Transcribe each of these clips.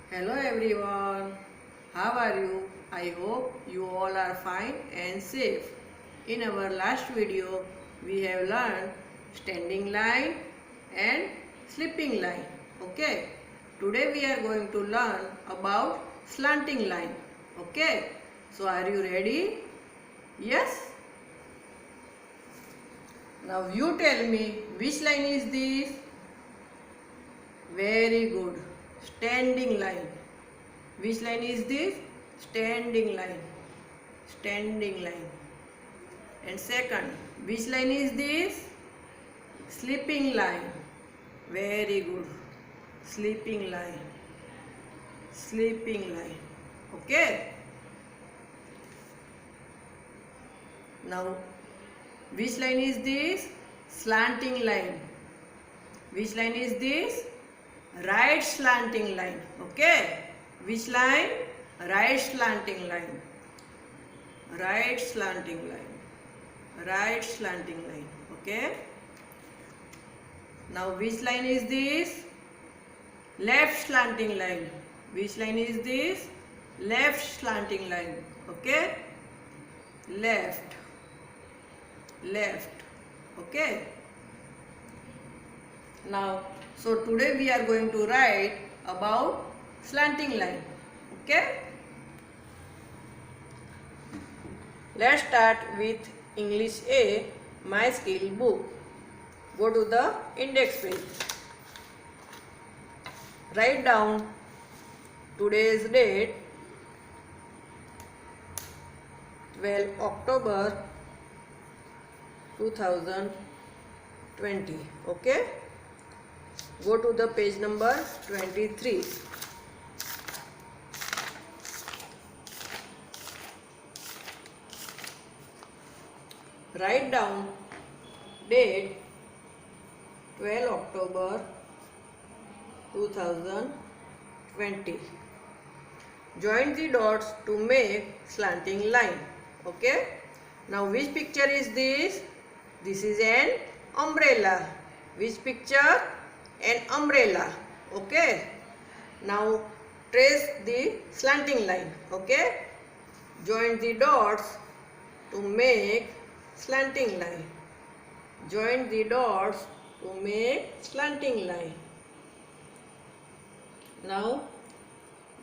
Hello everyone, how are you? I hope you all are fine and safe. In our last video, we have learned standing line and sleeping line. Okay, today we are going to learn about slanting line. Okay, so are you ready? Yes? Now you tell me which line is this? Very good. Standing line. Which line is this? Standing line. Standing line. And second, which line is this? Sleeping line. Very good. Sleeping line. Sleeping line. Okay. Now, which line is this? Slanting line. Which line is this? Right slanting line. Okay. Which line? Right slanting line. Right slanting line. Right slanting line. Okay. Now which line is this? Left slanting line. Which line is this? Left slanting line. Okay. Left. Left. Okay. Now, so today we are going to write about slanting line. Okay. Let's start with English A, My Skill book. Go to the index page. Write down today's date, 12 October 2020. Okay. Go to the page number 23. Write down date 12 October 2020. Join the dots to make slanting line. Okay. Now which picture is this? This is an umbrella. Which picture? An umbrella. Okay. Now trace the slanting line. Okay. Join the dots to make slanting line. Join the dots to make slanting line. Now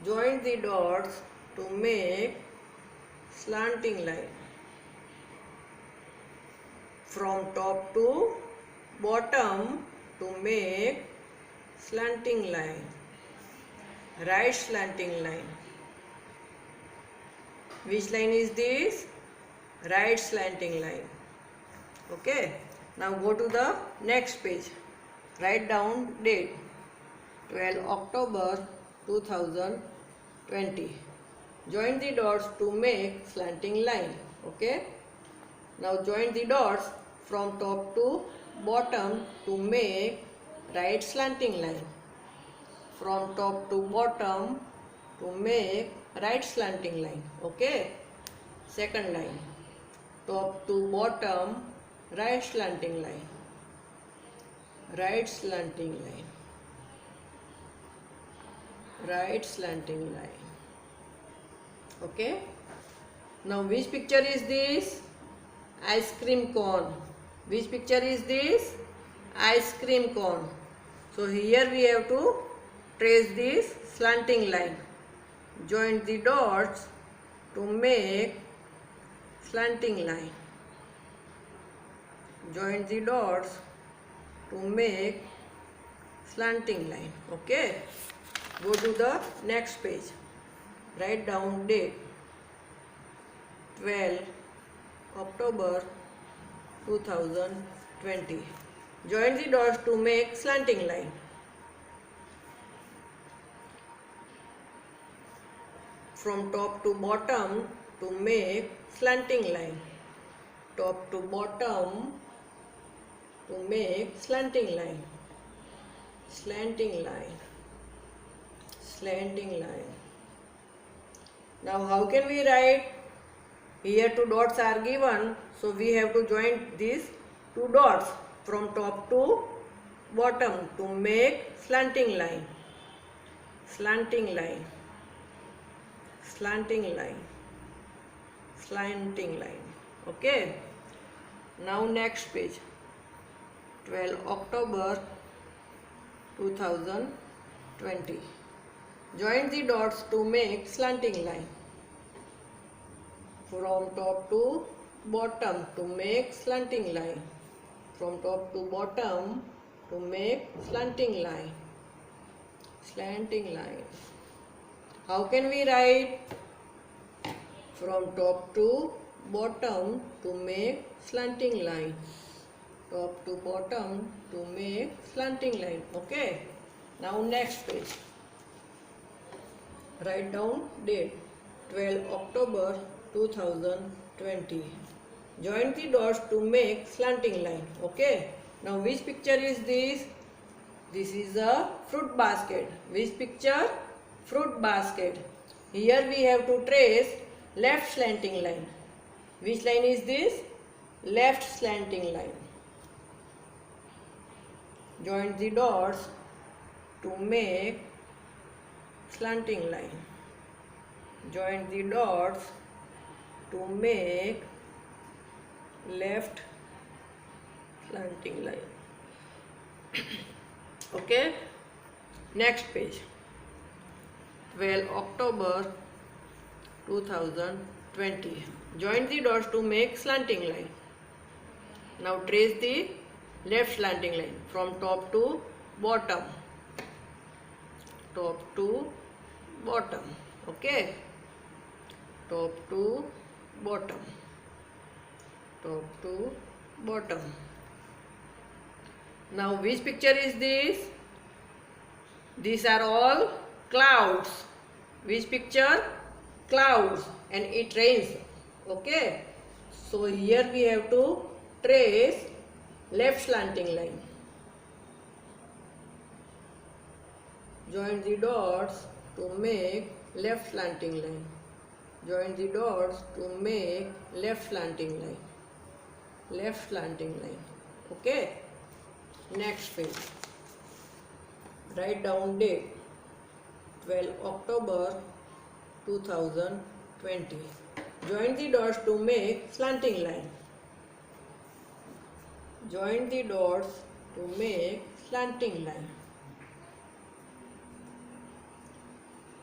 join the dots to make slanting line. From top to bottom to make slanting line. Right slanting line. Which line is this? Right slanting line. Okay. Now go to the next page. Write down date 12 October 2020. Join the dots to make slanting line. Okay. Now join the dots from top to bottom to make right slanting line. From top to bottom to make right slanting line. Okay. Second line. Top to bottom, right slanting line. Right slanting line. Right slanting line. Okay. Now which picture is this? Ice cream cone. Which picture is this? Ice cream cone. So here we have to trace this slanting line. Join the dots to make slanting line. Join the dots to make slanting line. Okay. Go to the next page. Write down date 12 October 2020. Join the dots to make slanting line. From top to bottom to make slanting line. Top to bottom to make slanting line. Slanting line. Slanting line. Now how can we write? Here two dots are given, so we have to join these two dots from top to bottom to make slanting line. slanting line, slanting line, slanting line. Okay. Now next page. 12 October 2020. Join the dots to make slanting line. From top to bottom to make slanting line. From top to bottom to make slanting line. Slanting line. How can we write? From top to bottom to make slanting line. Top to bottom to make slanting line. Okay. Now next page. Write down date. 12 October 2020. Join the dots to make slanting line. Okay. Now which picture is this? This is a fruit basket. Which picture? Fruit basket. Here we have to trace left slanting line. Which line is this? Left slanting line. Join the dots to make slanting line. Join the dots to make left slanting line. Okay. Next page. 12 October 2020. Join the dots to make slanting line. Now trace the left slanting line from top to bottom. Top to bottom. Okay. Top to bottom. Top to bottom. Now which picture is this? These are all clouds. Which picture? Clouds, and it rains. Okay. So here we have to trace left slanting line. Join the dots to make left slanting line. Join the dots to make left slanting line. Left slanting line. Okay. Next page. Write down date. 12 October 2020. Join the dots to make slanting line. Join the dots to make slanting line.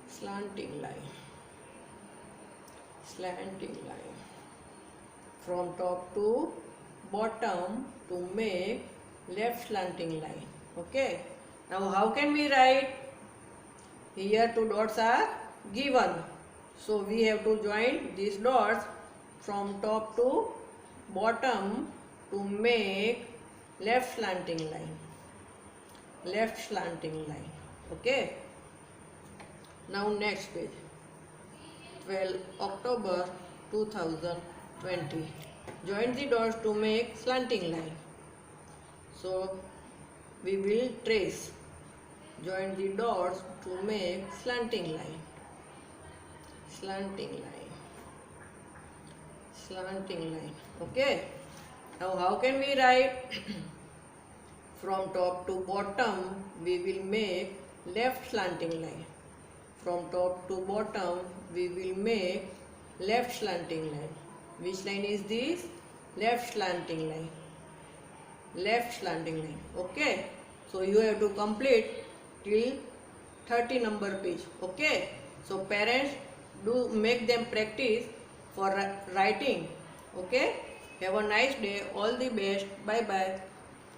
Slanting line. Slanting line. From top to bottom to make left slanting line. Okay. Now how can we write? Here two dots are given. So we have to join these dots from top to bottom to make left slanting line. Left slanting line. Okay. Now next page. 12 October 2020. Join the dots to make slanting line. So we will trace. Join the dots to make slanting line. Slanting line. Slanting line. Okay. Now how can we write? From top to bottom we will make left slanting line. From top to bottom we will make left slanting line. Which line is this? Left slanting line. Left slanting line. Okay. So you have to complete till 30 number page. Okay. So parents, do make them practice for writing. Okay. Have a nice day. All the best. Bye bye.